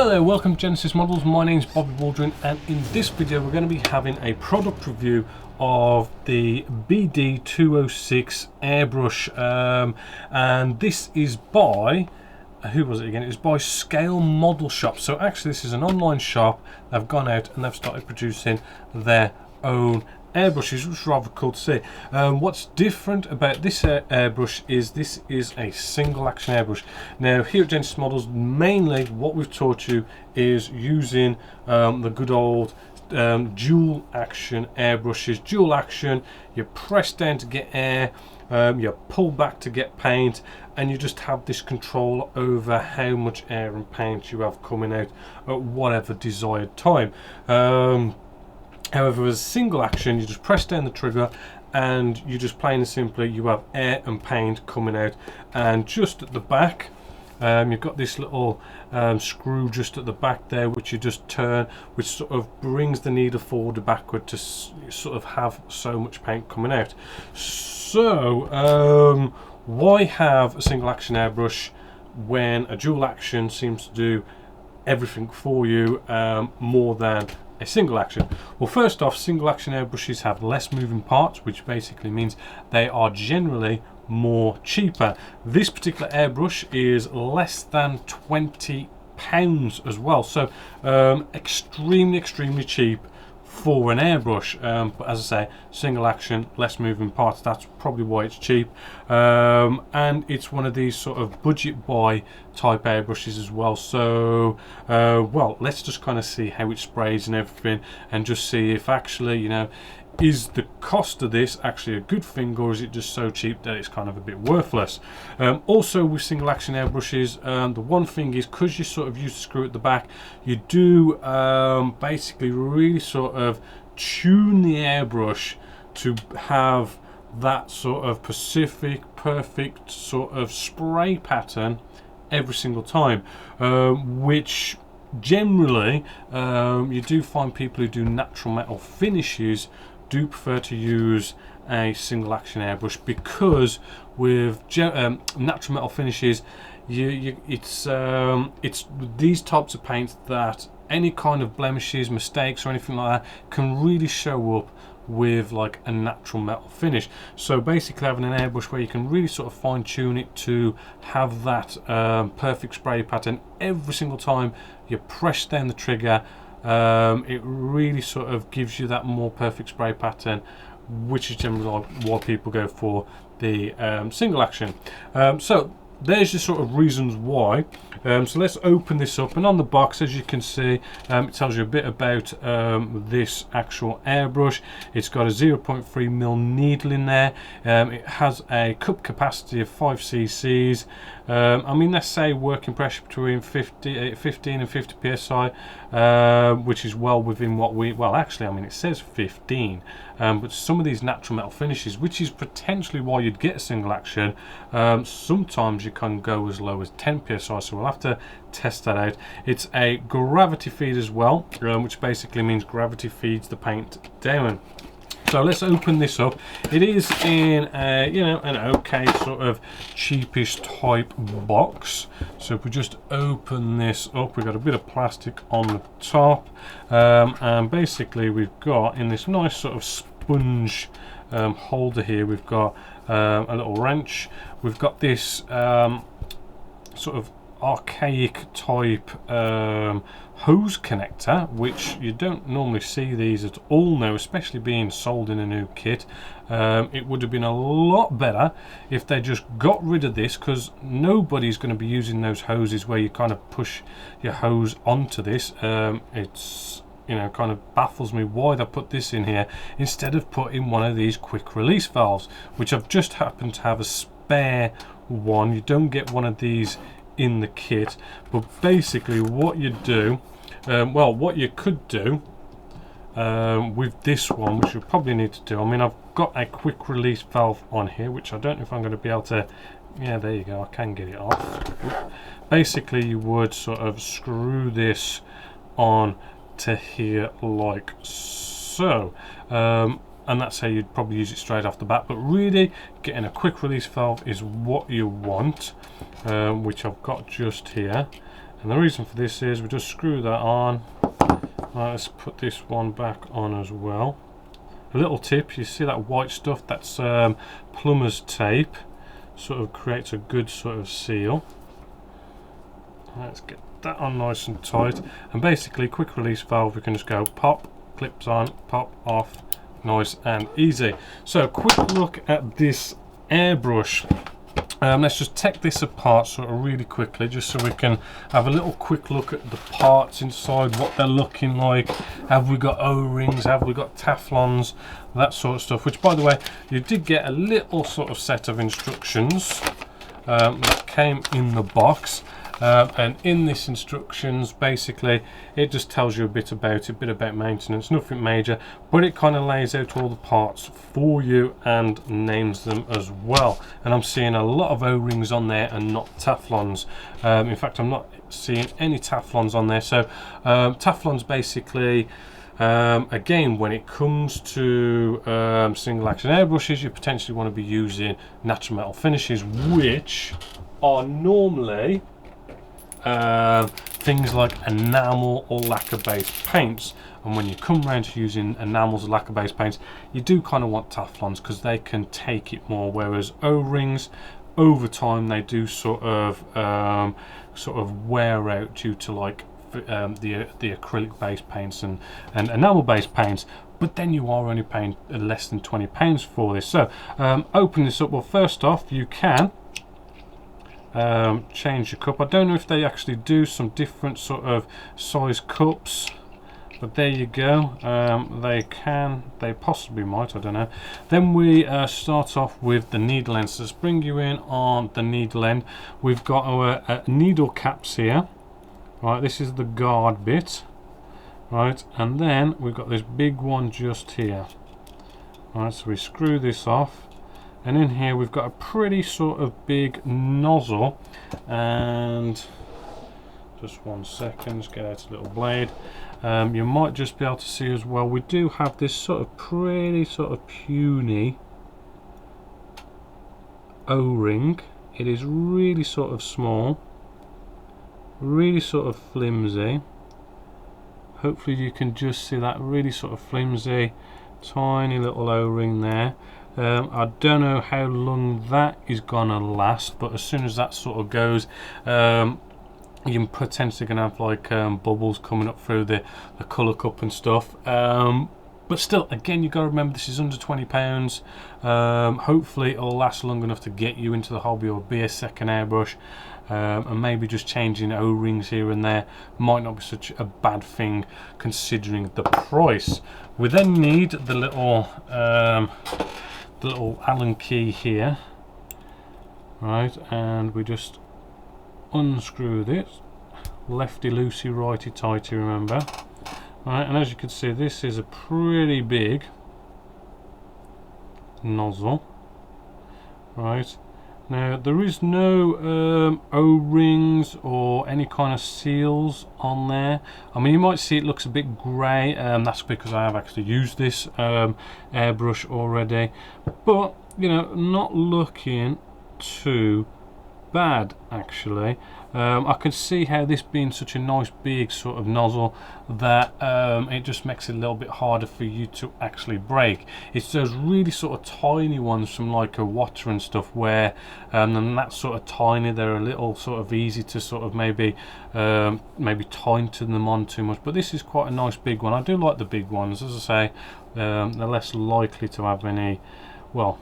Hello there, welcome to Genesis Models. My name is Bobby Waldron, and in this video we're going to be having a product review of the BD206 airbrush, and this is by, who was it again? It was by Scale Model Shop. So actually this is an online shop. They've gone out and they've started producing their own airbrushes, which is rather cool to see. What's different about this airbrush is this is a single action airbrush. Now here at Genesis Models, mainly what we've taught you is using the good old dual action airbrushes. Dual action, you press down to get air, you pull back to get paint, and you just have this control over how much air and paint you have coming out at whatever desired time. However, as a single action, you just press down the trigger and you just plain and simply you have air and paint coming out. And just at the back, you've got this little screw just at the back there, which you just turn, which sort of brings the needle forward or backward to sort of have so much paint coming out. So why have a single action airbrush when a dual action seems to do everything for you more than a single action? Well, first off, single action airbrushes have less moving parts, which basically means they are generally more cheaper. This particular airbrush is less than £20 as well, so extremely cheap for an airbrush, but as I say, single action, less moving parts, that's probably why it's cheap. And it's one of these sort of budget buy type airbrushes as well. So well, let's just kind of see how it sprays and everything, and just see if actually, you know, is the cost of this actually a good thing, or is it just so cheap that it's kind of a bit worthless? Also with single action airbrushes, the one thing is, because you sort of use the screw at the back, you do basically really sort of tune the airbrush to have that sort of perfect sort of spray pattern every single time, which generally you do find people who do natural metal finishes do prefer to use a single action airbrush, because with natural metal finishes, it's these types of paints that any kind of blemishes, mistakes or anything like that can really show up with like a natural metal finish. So basically having an airbrush where you can really sort of fine tune it to have that perfect spray pattern every single time you press down the trigger, it really sort of gives you that more perfect spray pattern, which is generally why people go for the single action. So there's just sort of reasons why. So let's open this up, and on the box, as you can see, it tells you a bit about this actual airbrush. It's got a 0.3mm needle in there. It has a cup capacity of 5 cc's. I mean, let's say working pressure between 15 and 50 psi, which is well within what we, well actually, I mean, it says 15, but some of these natural metal finishes, which is potentially why you'd get a single action, sometimes you can go as low as 10 psi, so we'll have to test that out. It's a gravity feed as well, which basically means gravity feeds the paint down. So let's open this up. It is in a, you know, an okay sort of cheapish type box. So if we just open this up, we've got a bit of plastic on the top, and basically we've got in this nice sort of sponge holder here, we've got a little wrench. We've got this sort of archaic type hose connector, which you don't normally see these at all now, especially being sold in a new kit. It would have been a lot better if they just got rid of this, because nobody's going to be using those hoses where you kind of push your hose onto this. It's, you know, kind of baffles me why they put this in here instead of putting one of these quick release valves, which I've just happened to have a spare one. You don't get one of these in the kit, but basically what you do, well, what you could do with this one, which you probably need to do, I mean, I've got a quick release valve on here, which I don't know if I'm going to be able to, yeah, there you go, I can get it off. Basically you would sort of screw this on to here like so, and that's how you'd probably use it straight off the bat. But really, getting a quick release valve is what you want, which I've got just here. And the reason for this is we just screw that on. Right, let's put this one back on as well. A little tip, you see that white stuff, that's plumber's tape, sort of creates a good sort of seal. Let's get that on nice and tight, and basically quick release valve, we can just go pop, clips on, pop off, nice and easy. So quick look at this airbrush. Let's just take this apart sort of really quickly, just so we can have a little quick look at the parts inside, what they're looking like. Have we got O-rings, have we got Teflons, that sort of stuff, which by the way, you did get a little sort of set of instructions that came in the box. And in this instructions, basically it just tells you a bit about it, a bit about maintenance, nothing major, but it kind of lays out all the parts for you and names them as well. And I'm seeing a lot of O-rings on there and not Teflons. In fact, I'm not seeing any Teflons on there. So Teflons basically, again, when it comes to single action airbrushes, you potentially want to be using natural metal finishes, which are normally things like enamel or lacquer based paints. And when you come around to using enamels or lacquer based paints, you do kind of want Teflons because they can take it more, whereas O-rings over time they do sort of wear out due to like the acrylic based paints and enamel based paints. But then you are only paying less than £20 for this. So open this up. Well, first off, you can change your cup. I don't know if they actually do some different sort of size cups, but there you go. They possibly might, I don't know. Then we start off with the needle end. So let's bring you in on the needle end. We've got our needle caps here. Right, this is the guard bit. Right, and then we've got this big one just here. Right, so we screw this off. And in here we've got a pretty sort of big nozzle, and just 1 second, let's get out a little blade. You might just be able to see as well, we do have this sort of pretty sort of puny O-ring. It is really sort of small, really sort of flimsy. Hopefully you can just see that really sort of flimsy, tiny little O-ring there. I don't know how long that is gonna last, but as soon as that sort of goes, you're potentially gonna have like bubbles coming up through the colour cup and stuff. But still, again, you gotta remember this is under £20. Hopefully it'll last long enough to get you into the hobby or be a second airbrush. And maybe just changing O-rings here and there might not be such a bad thing considering the price. We then need the little Allen key here, right, and we just unscrew this, lefty loosey, righty tighty, remember. Right, and as you can see, this is a pretty big nozzle. Right, now there is no O-rings or any kind of seals on there. I mean, you might see it looks a bit grey, that's because I have actually used this airbrush already, but you know, not looking too bad actually. I can see how this being such a nice big sort of nozzle that it just makes it a little bit harder for you to actually break. It's those really sort of tiny ones from like a water and stuff where and that sort of tiny, they're a little sort of easy to sort of maybe tighten them on too much, but this is quite a nice big one. I do like the big ones, as I say. They're less likely to have any, well,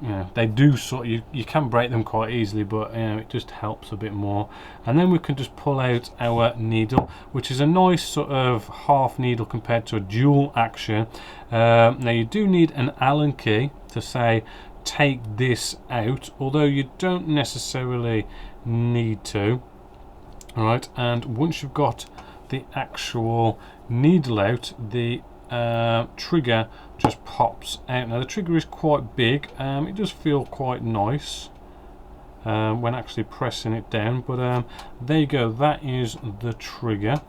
you know, they do sort of, you can break them quite easily, but you know, it just helps a bit more. And then we can just pull out our needle, which is a nice sort of half needle compared to a dual action. Now you do need an Allen key to say take this out, although you don't necessarily need to. All right, and once you've got the actual needle out, the trigger just pops out. Now the trigger is quite big, it does feel quite nice when actually pressing it down, but there you go, that is the trigger.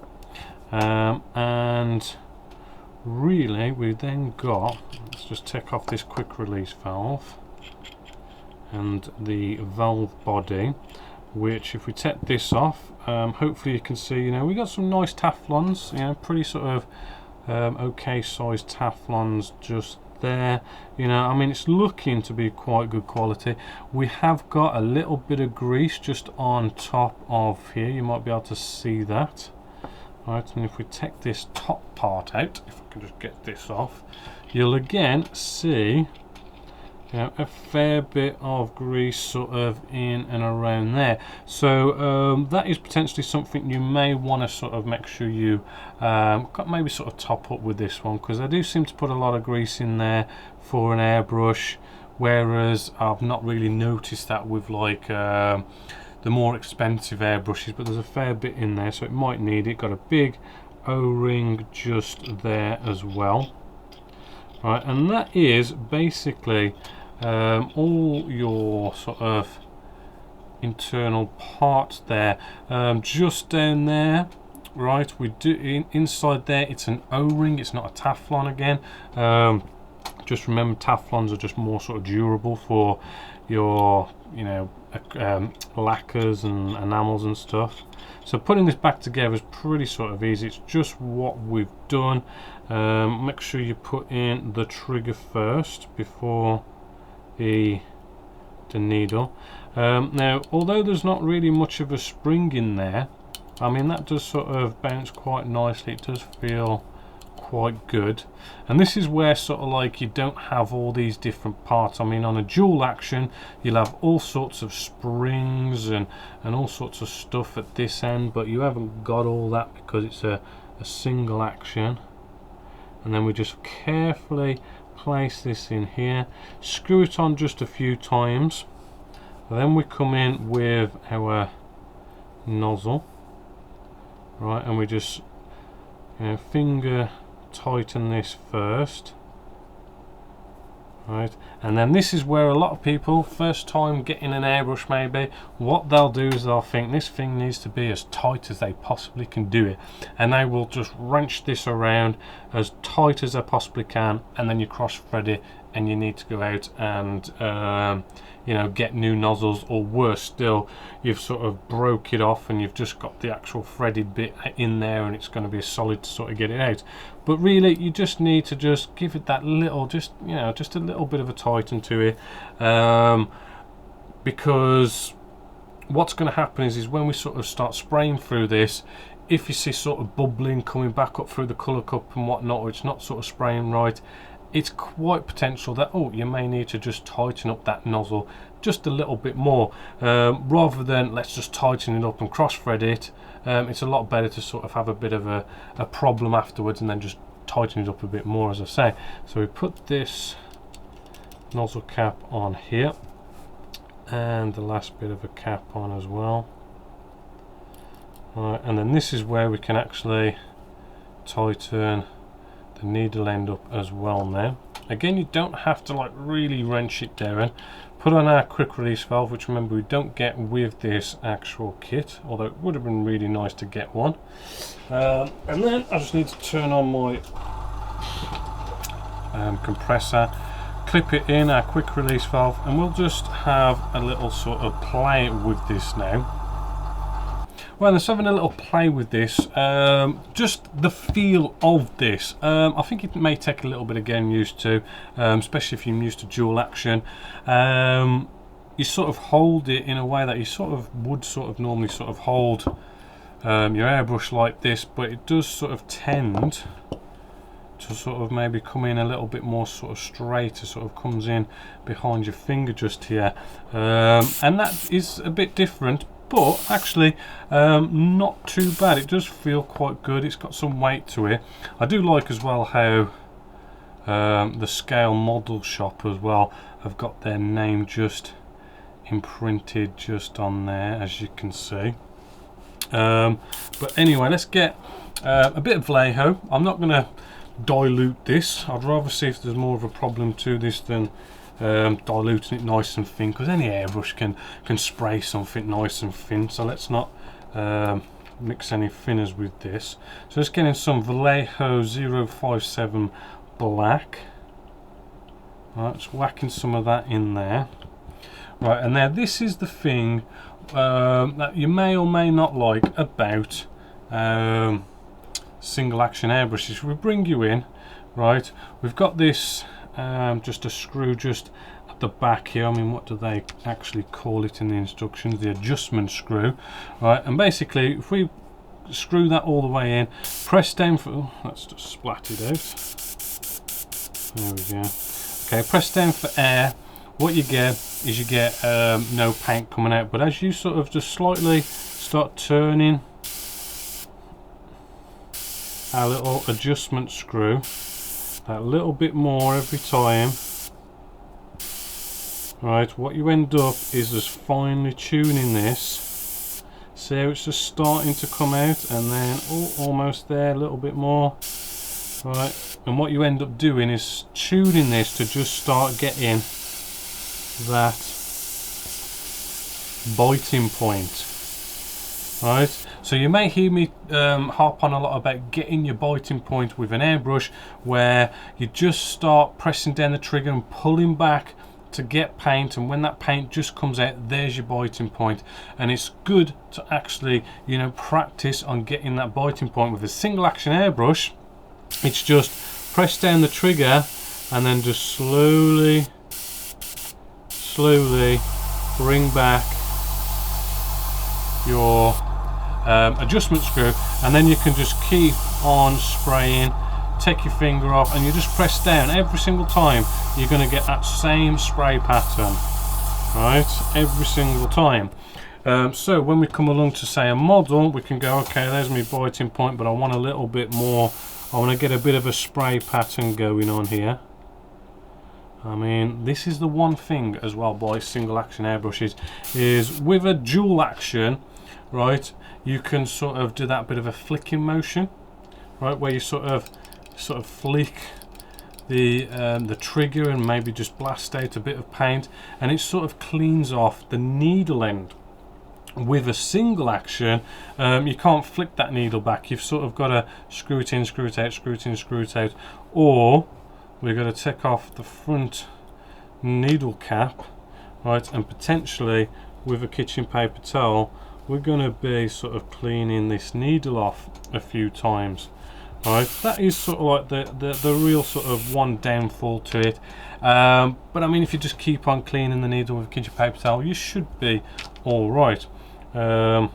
And really we then got, let's just take off this quick release valve and the valve body. which if we take this off, hopefully you can see, you know, we got some nice Teflons, you know, pretty sort of okay sized Teflons just there. You know, I mean, it's looking to be quite good quality. We have got a little bit of grease just on top of here, you might be able to see that. Right, and if we take this top part out, if I can just get this off, you'll again see, you know, a fair bit of grease sort of in and around there. So that is potentially something you may want to sort of make sure you maybe sort of top up with this one, because I do seem to put a lot of grease in there for an airbrush, whereas I've not really noticed that with like the more expensive airbrushes, but there's a fair bit in there, so it might need it. Got a big O-ring just there as well. Right, and that is basically all your sort of internal parts there. Just down there, right, we do inside there, it's an O-ring, it's not a Teflon again. Just remember, Teflons are just more sort of durable for your, you know, lacquers and enamels and stuff. So putting this back together is pretty sort of easy. It's just what we've done. Make sure you put in the trigger first before the needle. Now, although there's not really much of a spring in there, I mean, that does sort of bounce quite nicely. It does feel quite good, and this is where sort of like you don't have all these different parts. I mean, on a dual action you'll have all sorts of springs and all sorts of stuff at this end, but you haven't got all that because it's a single action. And then we just carefully place this in here, screw it on just a few times, and then we come in with our nozzle, right, and we just, you know, finger tighten this first, right, and then this is where a lot of people, first time getting an airbrush maybe, what they'll do is they'll think this thing needs to be as tight as they possibly can do it, and they will just wrench this around as tight as they possibly can, and then you cross thread it and you need to go out and you know, get new nozzles, or worse still, you've sort of broke it off and you've just got the actual threaded bit in there and it's going to be solid to sort of get it out. But really you just need to just give it that little, just, you know, just a little bit of a tighten to it, because what's going to happen is when we sort of start spraying through this, if you see sort of bubbling coming back up through the colour cup and whatnot, or it's not sort of spraying right, it's quite potential that, oh, you may need to just tighten up that nozzle just a little bit more, rather than let's just tighten it up and cross thread it. It's a lot better to sort of have a bit of a problem afterwards and then just tighten it up a bit more, as I say. So we put this nozzle cap on here and the last bit of a cap on as well. Right, and then this is where we can actually tighten the needle end up as well now. Again, you don't have to like really wrench it down. Put on our quick release valve, which remember we don't get with this actual kit, although it would have been really nice to get one. And then I just need to turn on my compressor, clip it in our quick release valve, and we'll just have a little sort of play with this now. Well, let's having a little play with this, just the feel of this. I think it may take a little bit of getting used to, especially if you're used to dual action. You sort of hold it in a way that you sort of would sort of normally sort of hold your airbrush like this, but it does sort of tend to sort of maybe come in a little bit more sort of straight, it sort of comes in behind your finger just here, and that is a bit different. But actually not too bad. It does feel quite good. It's got some weight to it. I do like as well how the Scale Model Shop as well have got their name just imprinted just on there, as you can see. But anyway, let's get a bit of Vallejo. I'm not going to dilute this. I'd rather see if there's more of a problem to this than diluting it nice and thin, because any airbrush can spray something nice and thin, so let's not mix any thinners with this. So let's get in some Vallejo 057 black. Right, just whacking some of that in there. Right, and now this is the thing that you may or may not like about single action airbrushes. We bring you in, right, we've got this just a screw just at the back here. I mean, what do they actually call it in the instructions? The adjustment screw, right? And basically if we screw that all the way in, press down for, oh, that's just splattered out, there we go. Okay, press down for air. What you get is you get no paint coming out, but as you sort of just slightly start turning our little adjustment screw that little bit more every time, right, what you end up is just finely tuning this. See how it's just starting to come out, and then almost there, a little bit more, right, and what you end up doing is tuning this to just start getting that biting point, right? So you may hear me harp on a lot about getting your biting point with an airbrush, where you just start pressing down the trigger and pulling back to get paint, and when that paint just comes out, there's your biting point. And it's good to actually, you know, practice on getting that biting point. With a single action airbrush, it's just press down the trigger and then just slowly bring back your adjustment screw, and then you can just keep on spraying. Take your finger off and you just press down every single time. You're going to get that same spray pattern, right, every single time. So when we come along to say a model, we can go, okay, there's my biting point, but I want a little bit more. I want to get a bit of a spray pattern going on here. I mean, this is the one thing as well by single action airbrushes, is with a dual action, right, you can sort of do that bit of a flicking motion, right, where you sort of flick the trigger and maybe just blast out a bit of paint, and it sort of cleans off the needle end. With a single action, you can't flick that needle back. You've sort of got to screw it in, screw it out, screw it in, screw it out, or we're going to take off the front needle cap, right, and potentially with a kitchen paper towel we're going to be sort of cleaning this needle off a few times, right. That is sort of like the real sort of one downfall to it, but I mean, if you just keep on cleaning the needle with a kitchen paper towel, you should be all right. But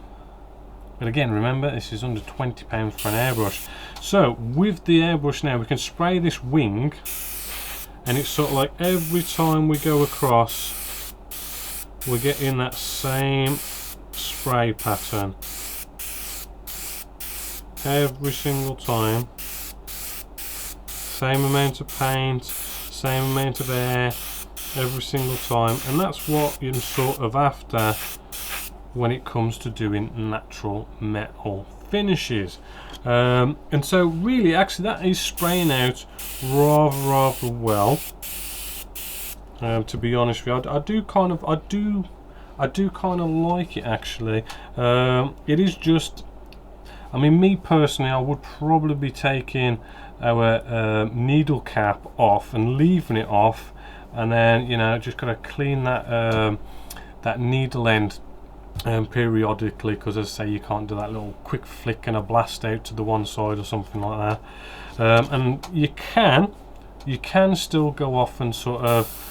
again, remember, this is under £20 for an airbrush. So with the airbrush now, we can spray this wing, and it's sort of like every time we go across, we're getting that same spray pattern every single time. Same amount of paint, same amount of air every single time, and that's what you're sort of after when it comes to doing natural metal finishes. And so really, actually, that is spraying out rather well, to be honest with you. I do kind of like it, actually. It is just, I mean, me personally, I would probably be taking our needle cap off and leaving it off, and then, you know, just gotta clean that that needle end periodically, because as I say, you can't do that little quick flick and a blast out to the one side or something like that. And you can still go off and sort of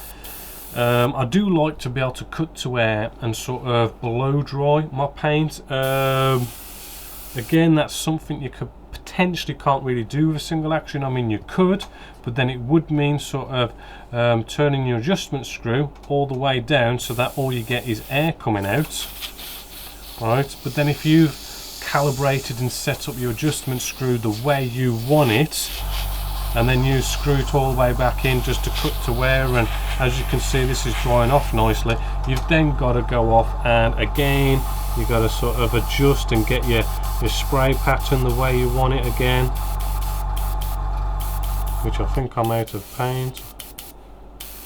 I do like to be able to cut to air and sort of blow dry my paint. Again, that's something you could potentially can't really do with a single action. I mean, you could, but then it would mean sort of turning your adjustment screw all the way down so that all you get is air coming out, right? But then if you've calibrated and set up your adjustment screw the way you want it, and then you screw it all the way back in just to cut to wear, and as you can see, this is drying off nicely. You've then got to go off and again you got to sort of adjust and get your spray pattern the way you want it again, which I think I'm out of paint.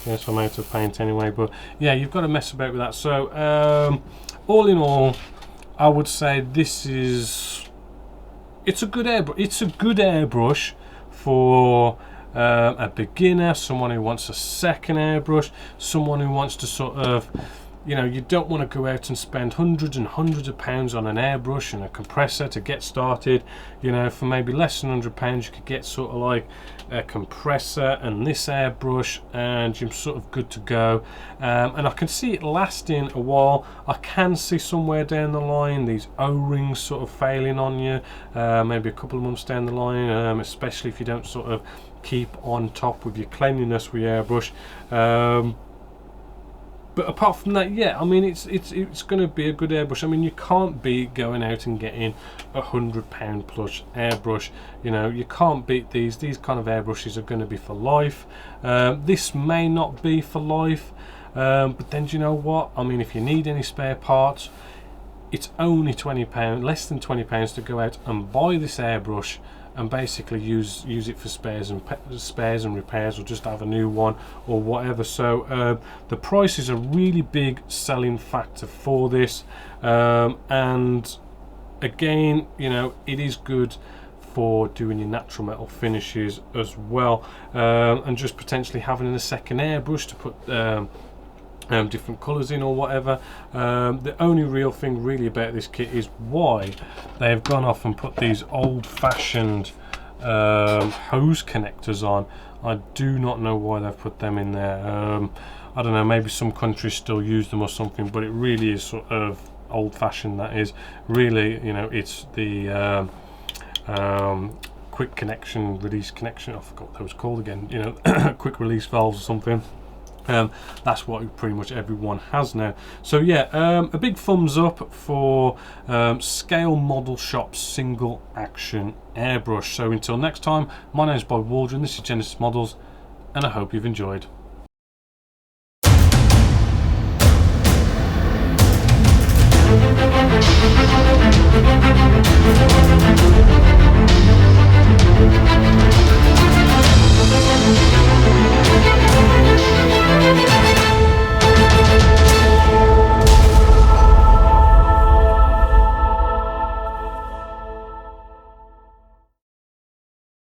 Yes, I'm out of paint anyway, but yeah, you've got to mess about with that. So all in all, I would say it's a good airbrush. It's a good airbrush for a beginner, someone who wants a second airbrush, someone who wants to sort of you know, you don't want to go out and spend hundreds and hundreds of pounds on an airbrush and a compressor to get started. You know, for maybe less than £100 you could get sort of like a compressor and this airbrush, and you're sort of good to go. And I can see it lasting a while. I can see somewhere down the line these O-rings sort of failing on you, maybe a couple of months down the line, especially if you don't sort of keep on top with your cleanliness with your airbrush. But apart from that, yeah, I mean, it's going to be a good airbrush. I mean, you can't be going out and getting £100 plus airbrush. You know, you can't beat these. These kind of airbrushes are going to be for life. This may not be for life, but then do you know what? I mean, if you need any spare parts, it's only £20, less than £20 to go out and buy this airbrush and basically use it for spares and repairs, or just have a new one or whatever. So the price is a really big selling factor for this, and again, you know, it is good for doing your natural metal finishes as well, and just potentially having a second airbrush to put different colours in or whatever. The only real thing really about this kit is why they have gone off and put these old-fashioned hose connectors on. I do not know why they've put them in there. I don't know, maybe some countries still use them or something, but it really is sort of old-fashioned. That is really, you know, it's the quick connection, release connection, I forgot what that was called again, you know, quick release valves or something. That's what pretty much everyone has now. So yeah, a big thumbs up for Scale Model Shop's single action airbrush. So until next time, my name is Bob Waldron, this is Genesis Models, and I hope you've enjoyed.